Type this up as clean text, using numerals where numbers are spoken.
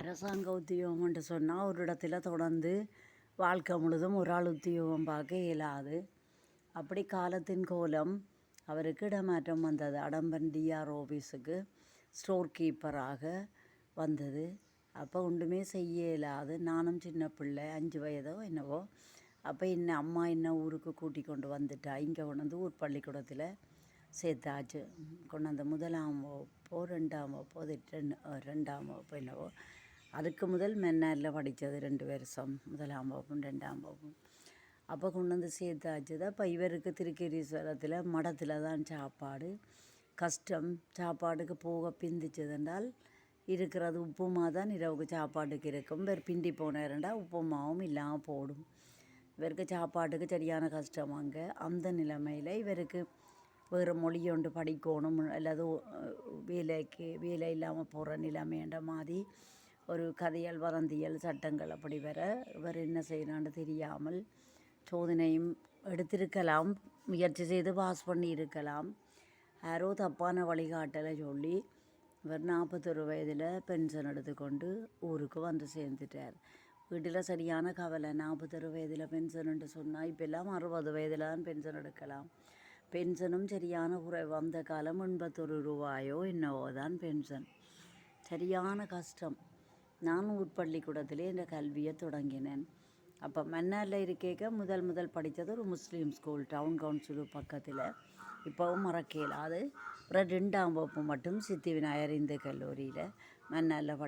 அரசாங்க உத்தியோகம்னு சொன்னால் ஒரு இடத்துல தொடர்ந்து வாழ்க்கை முழுதும் ஒரு ஆள் உத்தியோகம் பார்க்க இயலாது. அப்படி காலத்தின் கோலம் அவருக்கு இடமாற்றம் வந்தது. அடம்பன் டிஆர் ஆஃபீஸுக்கு ஸ்டோர் கீப்பராக வந்தது. அப்போ ஒன்றுமே செய்ய இயலாது. நானும் சின்ன பிள்ளை 5 வயதோ என்னவோ. அப்போ அம்மா என்ன ஊருக்கு கூட்டி கொண்டு வந்துட்டா. இங்கே கொண்டு வந்து ஊர் பள்ளிக்கூடத்தில் சேர்த்தாச்சு. கொண்டு வந்து 1ஆம் வகுப்போ 2ஆம் வகுப்போ 2ஆம் வகுப்போ என்னவோ. அதுக்கு முதல் மென்னாரில் படித்தது 2 வருஷம், 1ஆம் வகுப்பும் 2ஆம் வகுப்பும். அப்போ கொண்டு வந்து சேர்த்தாச்சு தான். இப்போ இவருக்கு திருக்கேரீஸ்வரத்தில் மடத்தில் தான் சாப்பாடு கஷ்டம். சாப்பாட்டுக்கு போக பிந்திச்சதுன்றால் இருக்கிறது உப்புமா தான் இரவுக்கு சாப்பாட்டுக்கு இருக்கும். இவர் பிண்டி போனாருண்டா உப்புமாவும் இல்லாமல் போடும். இவருக்கு சாப்பாட்டுக்கு சரியான கஷ்டம். அங்கே அந்த நிலைமையில் இவருக்கு வேறு மொழி ஒன்று படிக்கணும் அல்லது வேலை இல்லாமல் போகிற நிலைமைன்ற மாதிரி ஒரு கதையல் வதந்தியல் சட்டங்கள் அப்படி வர இவர் என்ன செய்யலான்னு தெரியாமல் சோதனையும் எடுத்திருக்கலாம், முயற்சி செய்து பாஸ் பண்ணி இருக்கலாம். யாரோ தப்பான வழிகாட்டலை சொல்லி இவர் 41 வயதில் பென்ஷன் எடுத்துக்கொண்டு ஊருக்கு வந்து சேர்ந்துட்டார். வீட்டில் சரியான கவலை. 41 வயதில் பென்ஷன் சொன்னால் இப்போல்லாம் 60 வயதில் தான் பென்ஷன் எடுக்கலாம். பென்ஷனும் சரியான குறைவு. அந்த காலம் 81 ரூபாயோ என்னவோ தான் பென்ஷன். சரியான கஷ்டம். நான் ஊர்பள்ளிக்கூடத்திலே இந்த கல்வியை தொடங்கினேன். அப்போ மன்னாரில் இருக்கேக்க முதல் படித்தது ஒரு முஸ்லீம் ஸ்கூல், டவுன் கவுன்சிலு பக்கத்தில். இப்போவும் மறக்கல. அது அப்புறம் 2ஆம் வகுப்பு மட்டும் சித்தி விநாயகர் இந்து கல்லூரியில் மன்னாரில்